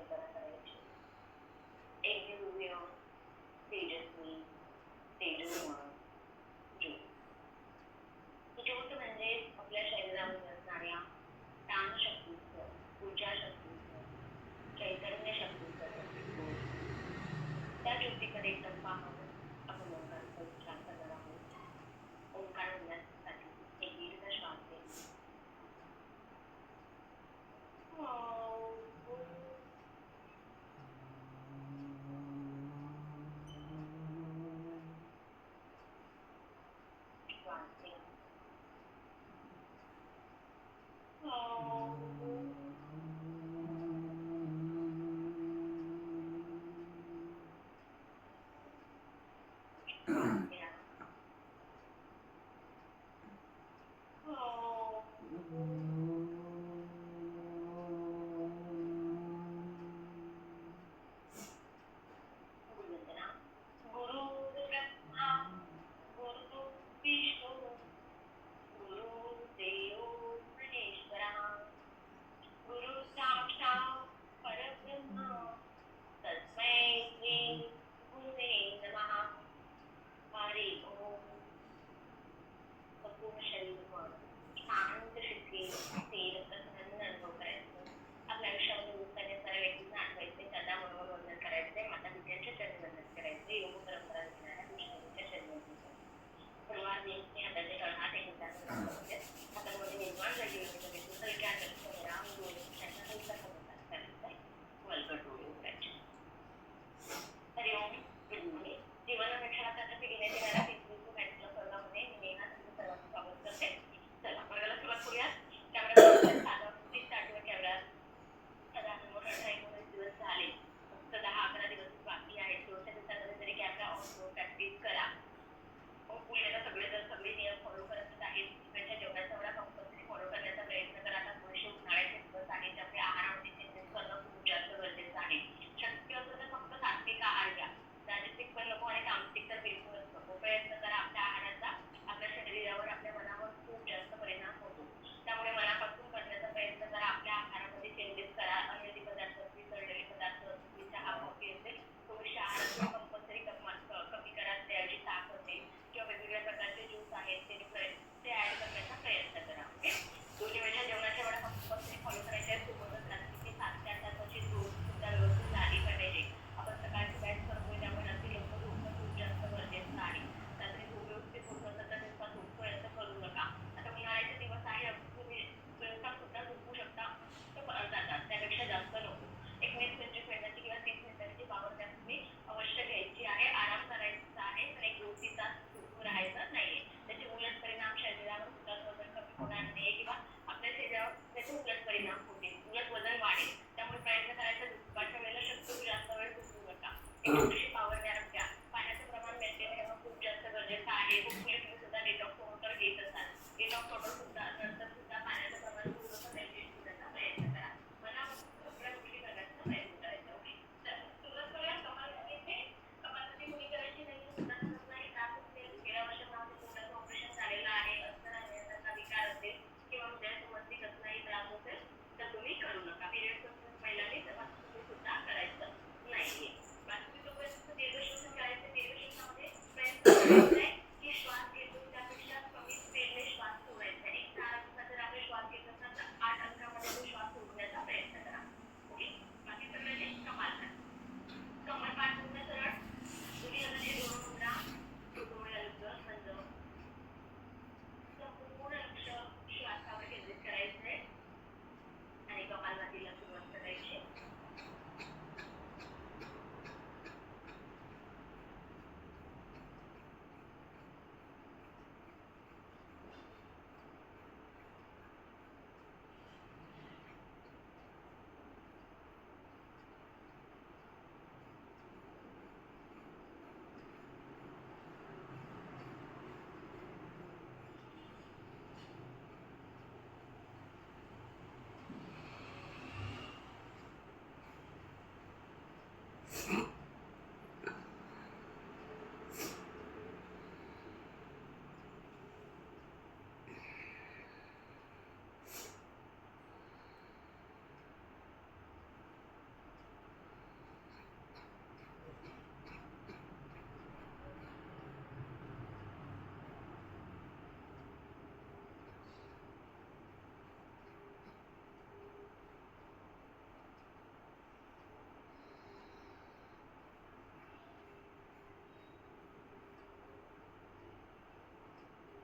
कल्पना करायची. एक दिव्य, तेजस्वी, तेजोमय ज्योत. ही ज्योत म्हणजे आपल्या शरीरामध्ये असणाऱ्या प्राणशक्तीचं, ऊर्जा शक्तीचं, चैतन्य शक्तीचं प्रतीक होय. त्या ज्योतीकडे एकदम पाहावं. आपण ओंकाराचा उच्चार करणार आहोत. ओंकार म्हणण्यासाठी एक दीर्घ श्वास घ्यायचा. श्वास घ्या. श्वास घ्या. गुरुवंदना. गुरुर्ब्रह्मा गुरुर्विष्णू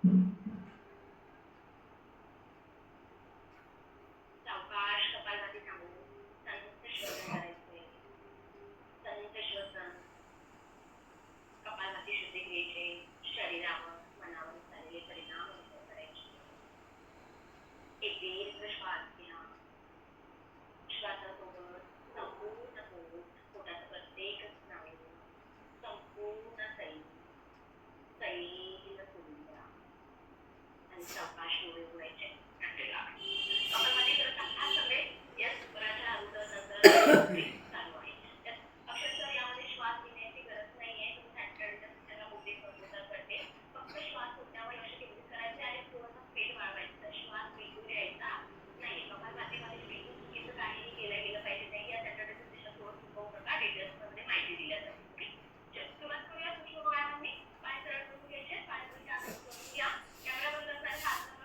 सावकाश कपालभाती थांबवून संत श्वसन करायचे. संत श्वसन कपालभाती शुद्धी क्रियेचे शरीरावर मनावर झालेले परिणाम अनुभव करायचे. एक दीर्घ श्वास घ्या. श्वासासोबत संपूर्ण पोट, पोटाचं प्रत्येक स्नायू, संपूर्ण सैल सोडून द्या आणि सावकाश डोळे उघडायचे. कपालभाती करत हा सगळे या स्वराच्या अगोदर चालू आहे. अक्षरशः यामध्ये श्वास घेण्याची गरज नाहीये. त्याला मोठी संबोधन करते. फक्त श्वास सोडण्यावर लक्ष केंद्रित करायचे आणि थोडासा स्पीड वाढवायचा. श्वास बिलकुल द्यायचा नाही. कपालभातीमध्ये बिलकुल चुकीचं काहीही केलं गेलं पाहिजे नाही. या सॅटर्डेचं दिशा थोडं चुकवू नका. डिटेल्स मध्ये माहिती दिल्या जाते. सुरुवात करूया सूक्ष्म व्यायामांनी. पाय सरळ करून घ्यायचे. पाय करून घ्या. कॅमेरा बंद असताना हात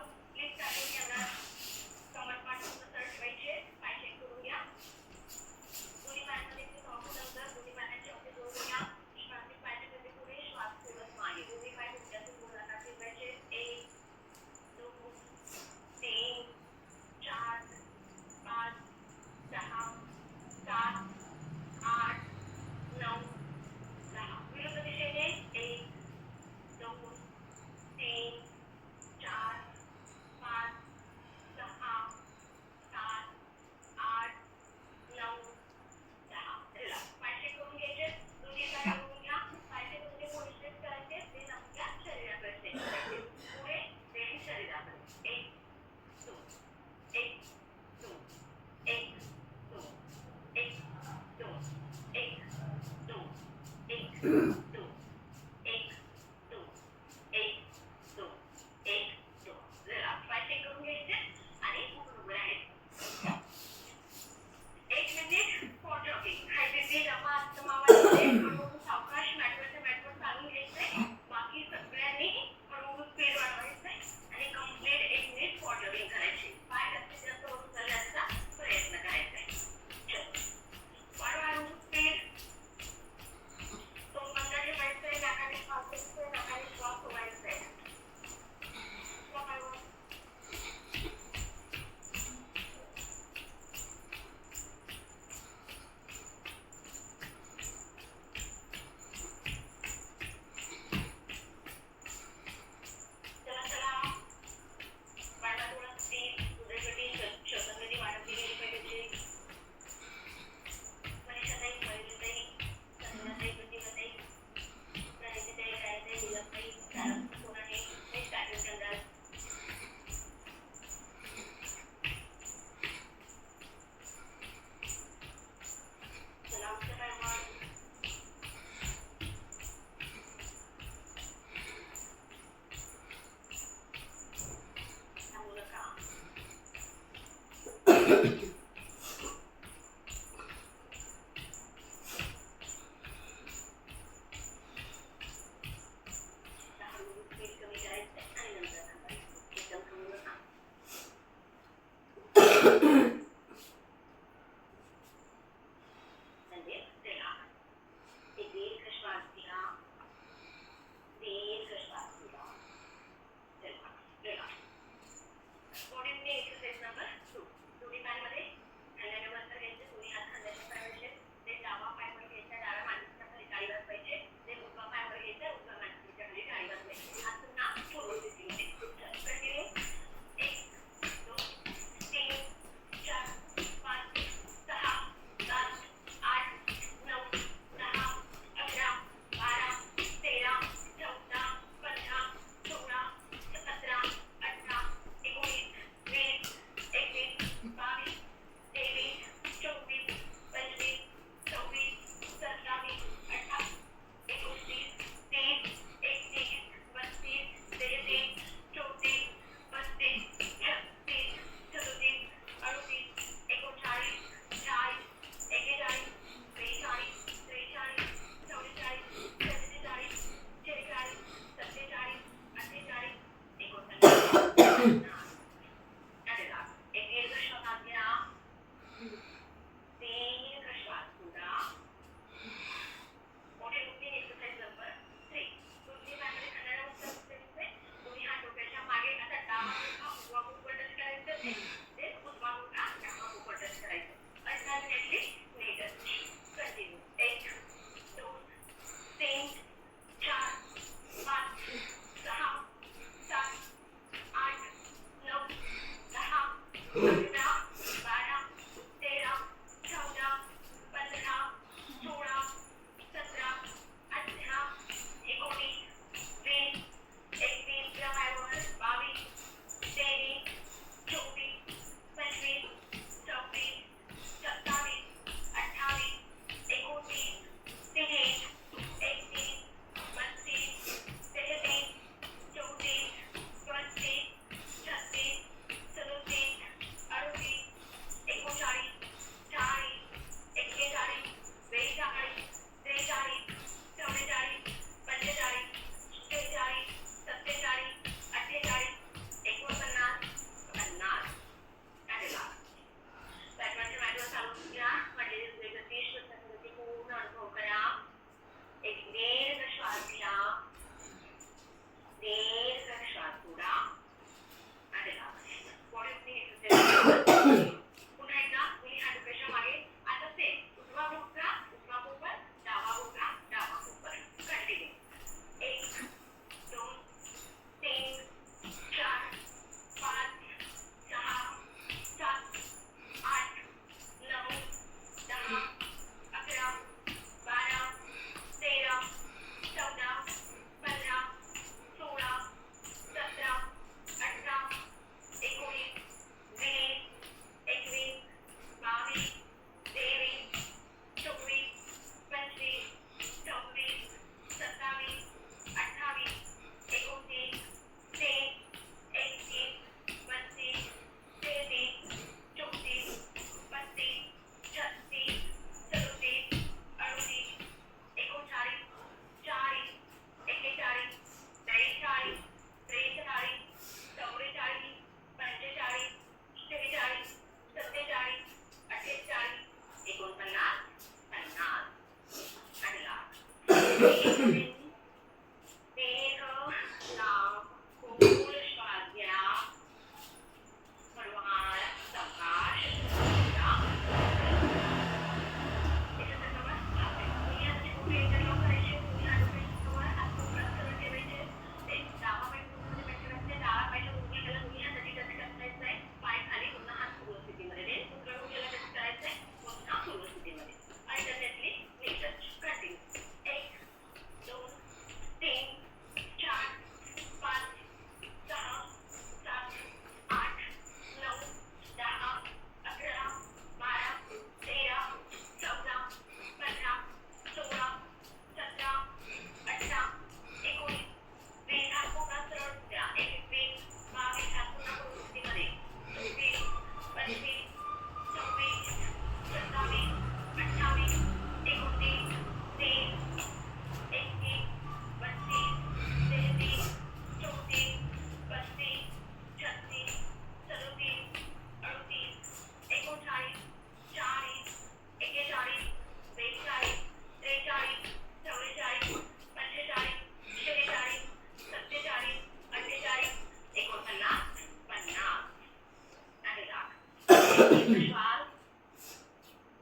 श्वास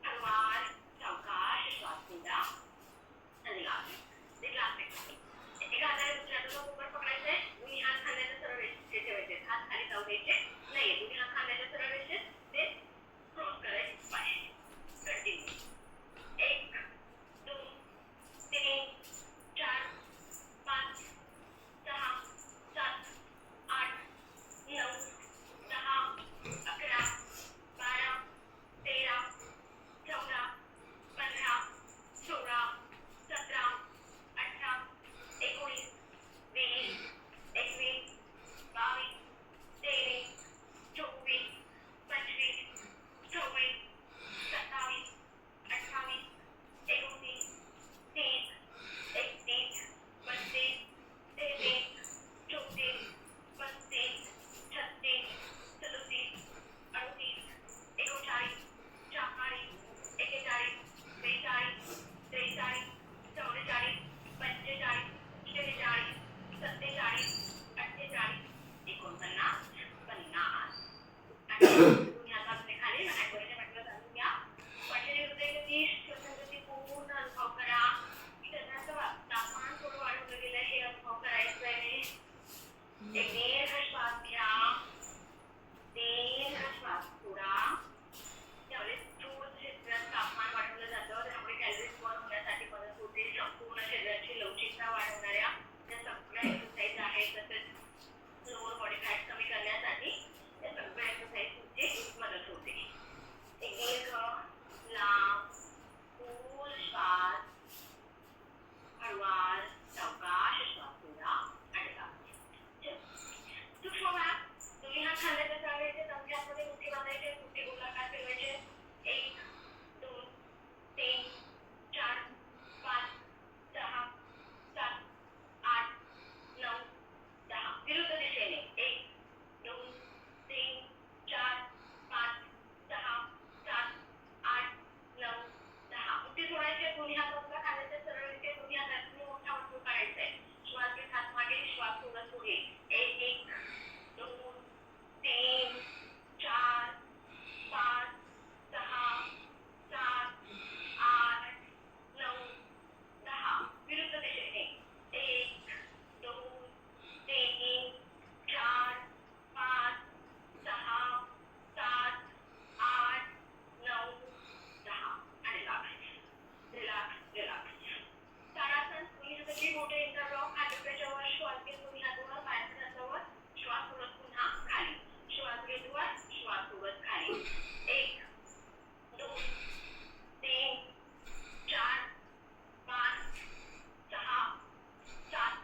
हळूवार सावकाश श्वास सोडा आणि लाभ. एक लाभ एका हाताने दुसऱ्या हाताला पोट पकडायचंय. दोन्ही हात खांद्याच्या सरळ रेषेत ठेवायचे. हात खाली जाऊ द्यायचे नाही. दोन्ही हात खांद्याच्या सरळ रेषेत ते क्रॉस करायचे पाय. कंटिन्यू. 1 2 3 4 5 6 7 8 9 10 11 12 13 14 15 16 17 18 19 20 21 22 23 24 25 26 27 28 29 30 31 32 33 34 35 36 37 38 39 40 41 42 43 44 45 46 47 48 49 50. दोन्ही हातामध्ये खाली ॲक्युरेट म्हटलं जाणून घ्या. पडलेली हृदयगती श्वसनगती पूर्ण अनुभव करा. शरीराचं तापमान थोडं वाढवलं गेलं हे अनुभव करायचंय. एक दीर्घ श्वास घ्या. दीर्घ श्वास सोडा. त्यावेळेस थोडं शरीराचं तापमान वाढवलं जातं. त्यामुळे कॅलरीज बर्न होण्यासाठी मदत होते. संपूर्ण शरीराची लवचिकता वाढवणाऱ्या त्या सगळ्या एक्सरसाइज आहेत. तसेच लोअर बॉडी फॅट कमी करण्यासाठी या सगळ्या एक्सरसाइजची मदत होते. एक दीर्घ लांब खोल श्वास हळूवार सावकाश श्वास सोडा आणि लावा. सूक्ष्म व्यायाम. दोन्ही हात खांद्याच्या सरळ रेषेत अगदी आतमध्ये मुठी बांधायचे. मुठी गोलाकार फिरवायचे. 1 2 3 4 5 6 7 8 9 10. विरुद्ध दिशेने 1 2 3 4 5 6 7 8 9 10. मुठी सोडायची. दोन्ही हात बाजूला खांद्याच्या सरळ रेषेत दोन्ही हातांनी मोठा वर्तुळ काढायचा आहे. श्वास घेत हात मागे श्वास सोडत पुढे. 1 2 3 4 5 6 7 8 9 10. विरुद्ध दिशेने 1 2 3 4 5 6 7 8 9 10. आणि लावायचे. Relax relax. ताडासन. दोन्ही हाताची बोटे इंटरलॉक. हात डोक्याच्या वर. श्वास घेत दोन्ही हात वर. पायाच्या हातावर. श्वास सोडत पुन्हा खाली. श्वास घेत वर. श्वास सोडत खाली. 1 2 3 4 5 6 7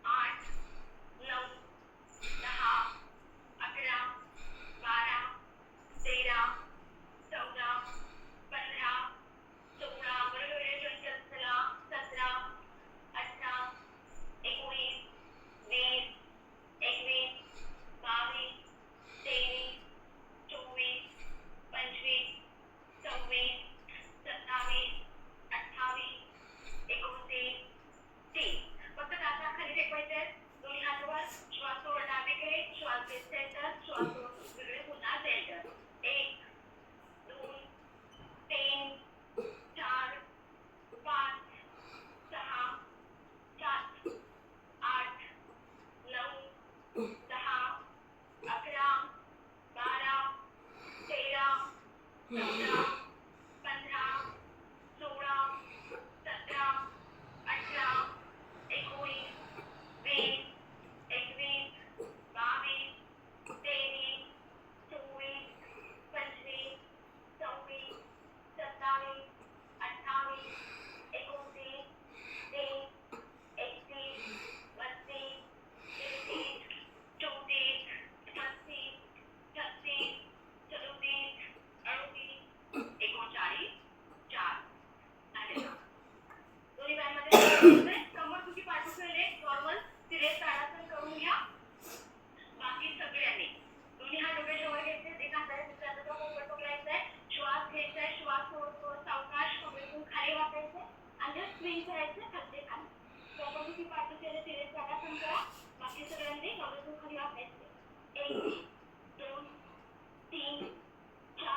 8 9 10 11 12 13 14 15 16 बरोबर चंचल चला. 17 18 19 20 21 22 23 24 25 26 27 28 29 30. फक्त टाचा खाली टेकवायचे. दोन्ही हात वर. श्वास सोड डावीकडे. श्वास घेत सेंटर. श्वास सोड उजवीकडे पुन्हा सेंटर. 1 2 3 4 5 6 7 8 9 10 11 12 13 14 15 16 17 18 19 20 21 22 23 24 25 26 27 28 29 30 31 32 33 34 35 36 37 38 39 4. आणि लावा. दोन्ही पायांमध्ये कमर तुझी पाठीकडे नॉर्मल सिलेक्ट ताडासन करून घ्या. बाकी सगळ्यांनी दोन्ही हात डोक्याच्या वर घ्यायचे. एका हाताने दुसऱ्या हाताचा पोट पकडायचा आहे. श्वास घ्यायचा आहे. श्वास सोडतो. सावकाश कमरेतून खाली वाकायचे आणि स्विंग करायचे खालचे खाली. कमर तुझी पाठीकडे सिलेक्ट ताडासन करा. बाकी सगळ्यांनी कमरेतून खाली वाकायचे. 1 2 3 4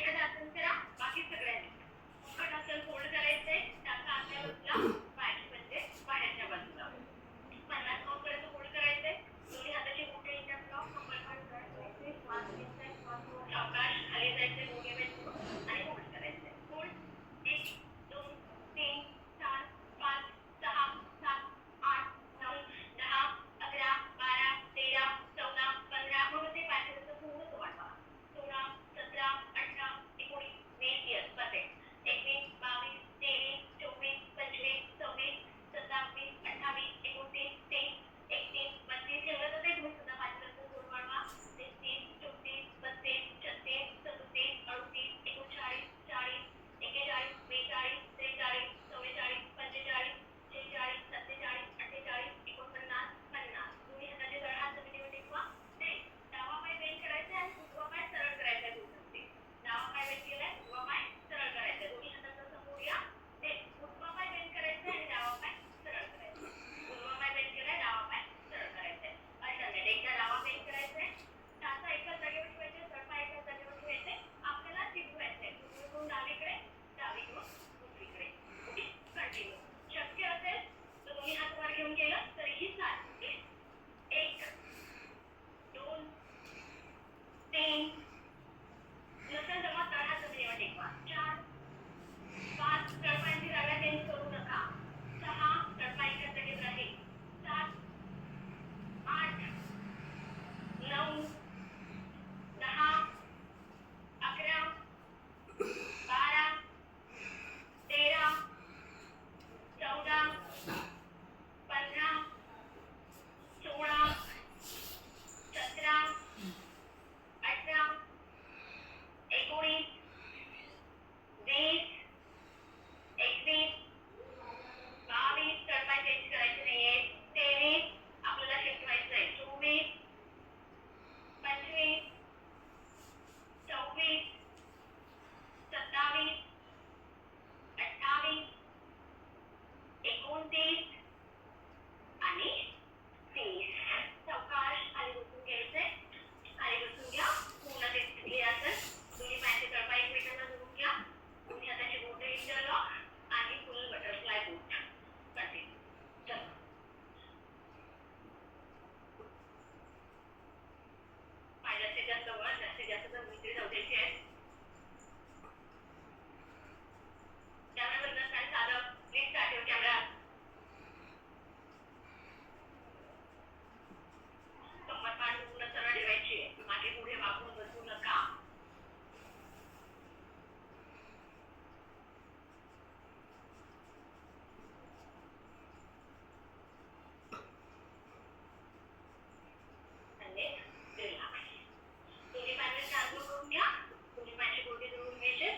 एखादा आसन करा, बाकी सगळ्यांनी मुखट आसन फोल्ड करायचंय, टाचा आतल्या बाजूला, पायाची पंजे बाहेरच्या बाजूला. 50 काउंट पर्यंत होल्ड करायचंय. दोन्ही हाताची बोटे इंटरलॉक, कंबर खाली करायचे, श्वास घ्यायचा, श्वास सोडून सावकाश खाली जायचे, दोन्ही वेळेस आणि होल्ड करायचंय. होल्ड. 1 2 3 4 5 6 7 8 9 10 11 12 13 14 15 मग ते पायाचं थोडंसं वाढवा. 16 17 18 19 20 येस परफेक्ट. 21 22 23 24 25 26 27 28 29 30 31 32 एवढं तर तुम्ही सुद्धा पायाचं जोर वाढवा. 33 34 35 36 37 38 39 40 41 42 43 44 45 46 47 48 49 50 दोन्ही हाताचे तळ हात जमिनीवर टेकवा. डावा पाय बेंड करायचा आणि उजवा पाय सरळ करायचा दोन्ही. डावा पाय बेंड केलाय, उजवा पाय सरळ करायचा. दोन्ही हाताचा समोर या. उजवा पाय बेंड करायचा आणि डावा पाय सरळ करायचा. उजवा पाय बेंड केलाय, डावा पाय सरळ करायचा. अल्टरनेट. एकदा डावा बेंड करायचा, टाचा एकाच जागेवर ठेवायचा, तळपाय एकाच जागेवर ठेवायचे. आपल्याला शिकवायचंय उजवीकडून डावीकडे, डावीकडून उजवीकडे. Okay, continue. शक्य असेल तर तुम्ही हात वर घेऊन केलं तरीही चालेल. 1 2 3 नसेल जमा तळ हात जमिनीवर टेकवा. 4 5 तळपायांची जागा चेंज करू नका. 6 तळपाय एकाच जागेवर आहे. 7 8 9 10 11 12 13 14 15 16 17 18 19 20 21 22 तळपाय चेंज करायचे नाहीये. 23 आपल्याला शिकवायचंय. 24 25 26 27 28 29 आणि 30. सावकाश खाली बसून घ्यायचंय. खाली बसून घ्या. पूर्ण ते स्थिती असेल. दोन्ही पायाचे तळपाय एकमेकांना जोडून घ्या. दोन्ही हाताची बोटे इंटरलॉक आणि फुल बटरफ्लाय बोट. कंटिन्यू. चला. पाय जास्तीत जास्त वर, जास्तीत जास्त जमिनीकडे जाऊ द्यायचे आहे. कॅमेरा बंद असताना साधं प्लीज स्टार्ट युअर कॅमेरा. कंबर मान पूर्ण सरळ ठेवायची आहे. मागे पुढे वाकून बसू नका. आणि रिलॅक्स. दोन्ही पायाचे शांत करून घ्या. दोन्ही पायाचे बोटे जोडून घ्यायचे.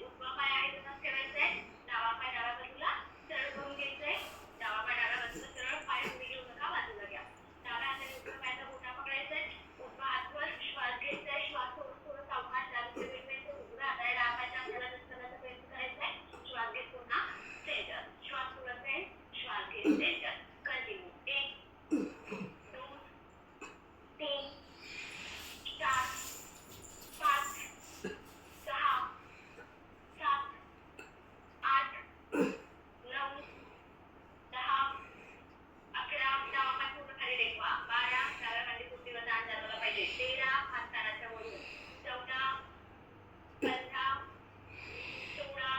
उजवा पाय आहे तसाच ठेवायचा आहे. डावा पाय डाव्या बाजूला सरळ करून घ्यायचंय. डावा पाय डाव्या बाजूला सरळ, पाय पुढे घेऊ नका, बाजूला घ्या. डाव्या हाताने उजव्या पायाचा बोटा पकडायचाय. उजवा हात वर, श्वास घ्यायचाय. श्वास सोडून थोडं सावकाश डावीकडे वेगवेगळे. उजव्या हाताने डावा पायाच्या आपल्याला करण्याचा प्रयत्न करायचाय. श्वास घेत पुन्हा सेंटर. श्वास सोडत नाही. श्वास घेत सेंटर. कंटिन्यू. 1 2 3 4 5 6 7 8 9 10 11 डावा पाय पूर्ण खाली टेकवा. 12 डाव्या खाली कुठलीवर ताण जाणवला पाहिजे. 13 हात कानाच्या वरून. 14 15 16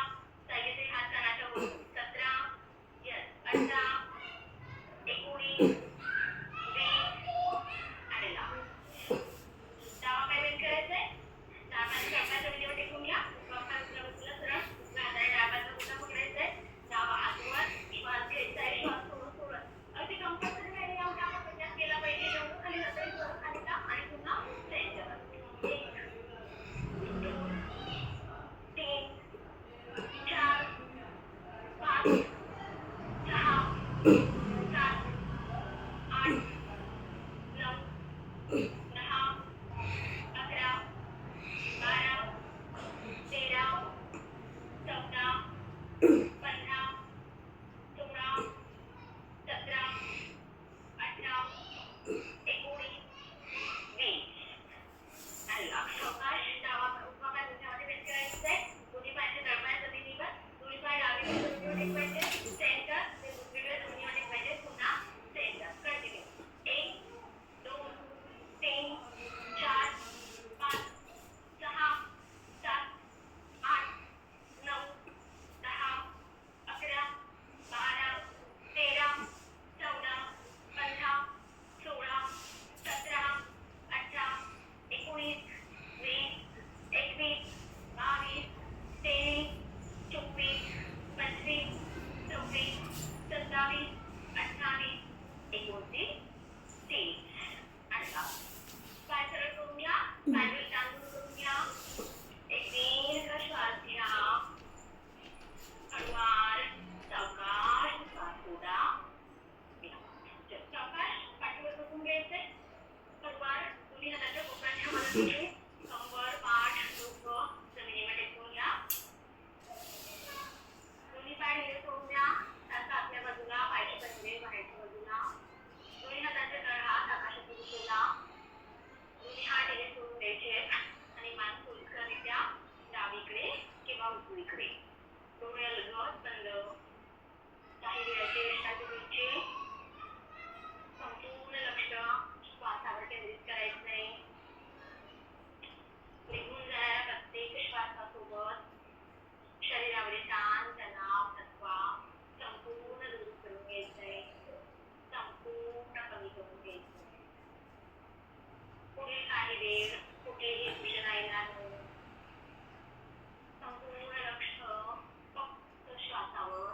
सगळे हात कानाच्या वरून. 17 येस 18 19 20 आणि लास्ट. डावा पाय बेंड करायचंय. डावा पाय तळपाय जमिनीवर टेकून घ्या. उजवा पाय उजव्या बाजूला सरळ. उजव्या हाताने डाव्या पायाचा बोटा पकडायचाय. डावा हात वर, श्वास घ्यायचाय. श्वास सोडून सोडत अगदी कंपल्सरी नाही या डावा प्रयास केला पाहिजे. जेवढं खाली जातं तेवढं खाली जा आणि पुन्हा सेंटर. 1 2 3 4 5 6 7 8 9 10 11 12 13 14 15 16 17 18 19 20 आणि लास्ट. सावकाश डावा उजवा पाय उंचामध्ये उजवीकडे. डोळे अलगद बंद. काही वेळाची विश्रांती घ्यायची. संपूर्ण लक्ष श्वासावर केंद्रित करायचं नाही. निघून जाणाऱ्या प्रत्येक श्वासासोबत शरीरामध्ये ताण तणाव थकवा संपूर्ण दूर करून घ्यायचंय. संपूर्ण कमी करून घ्यायचंय. पुढील काही वेळ कुठलीही सूचना येणार नाही. संपूर्ण लक्ष फक्त श्वासावर.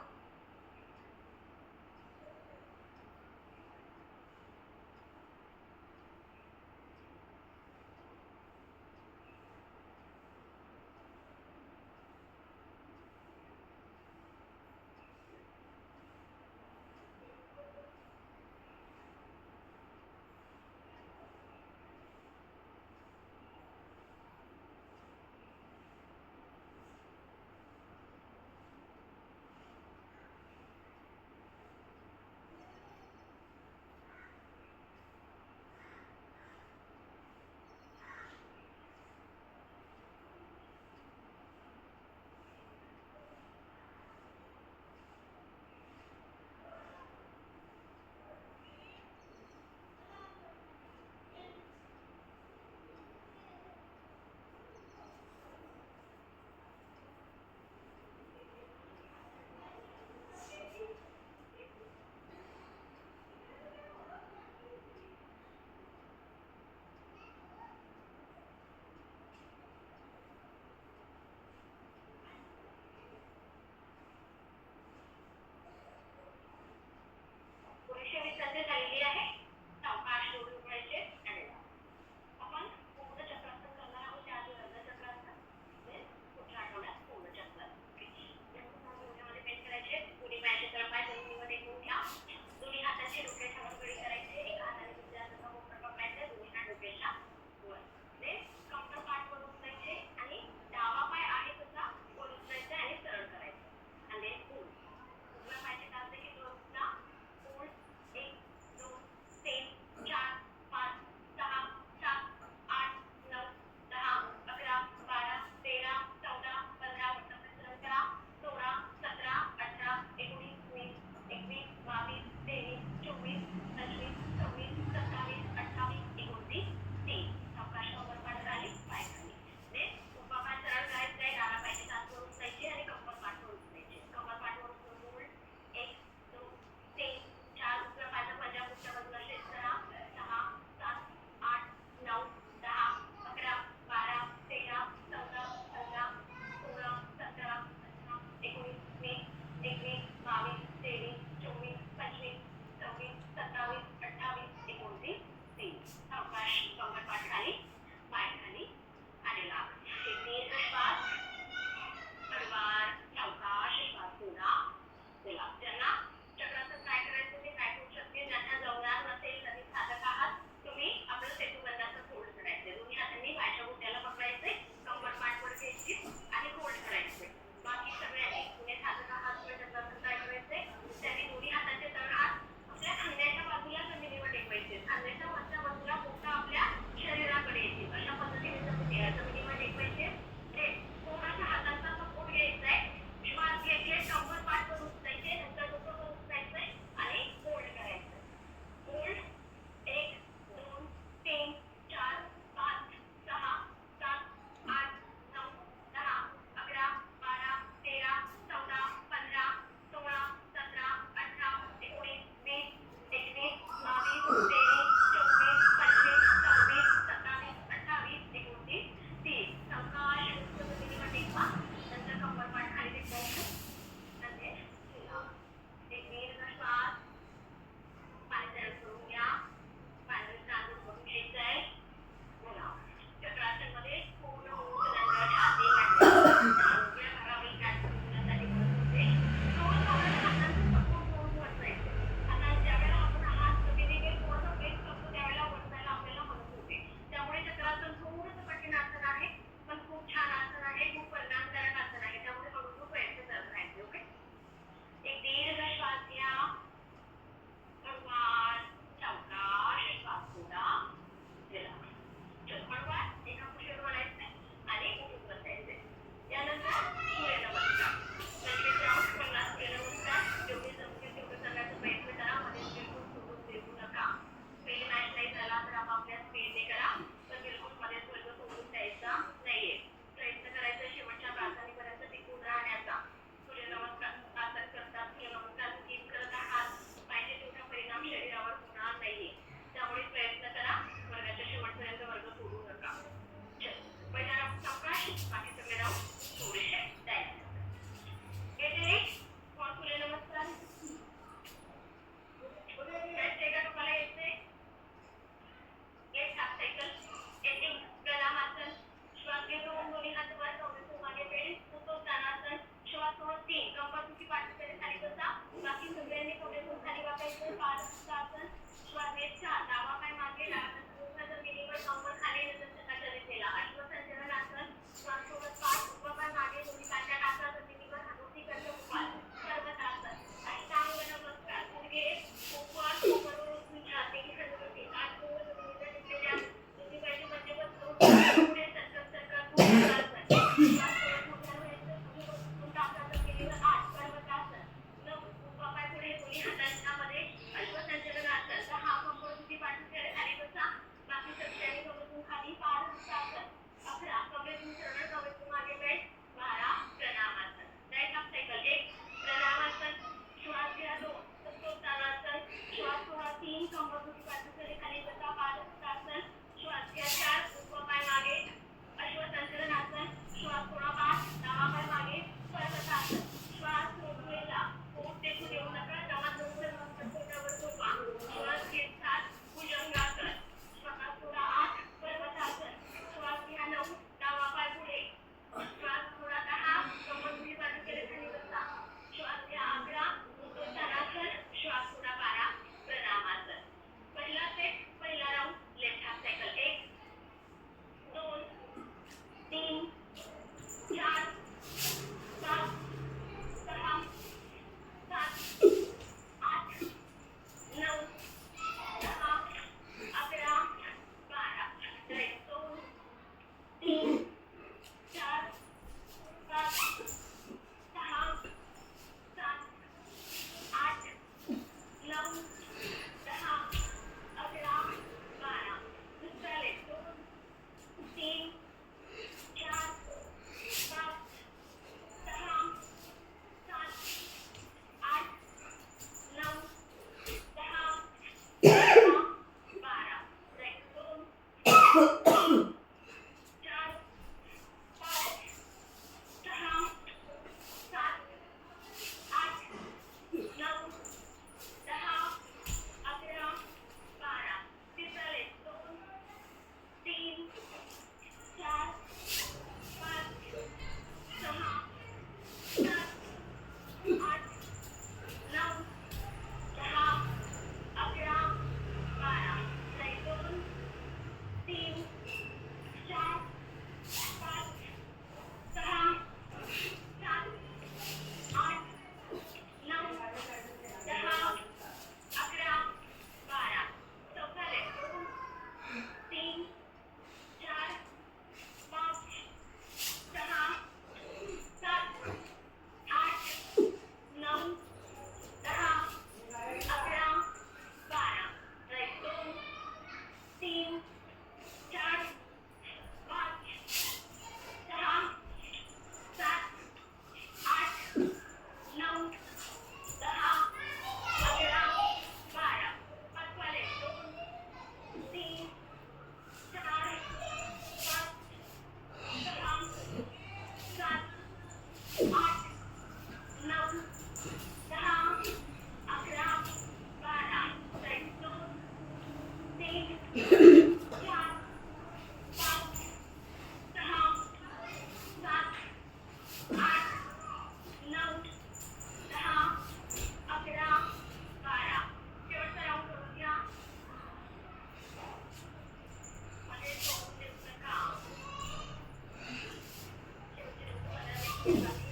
चालू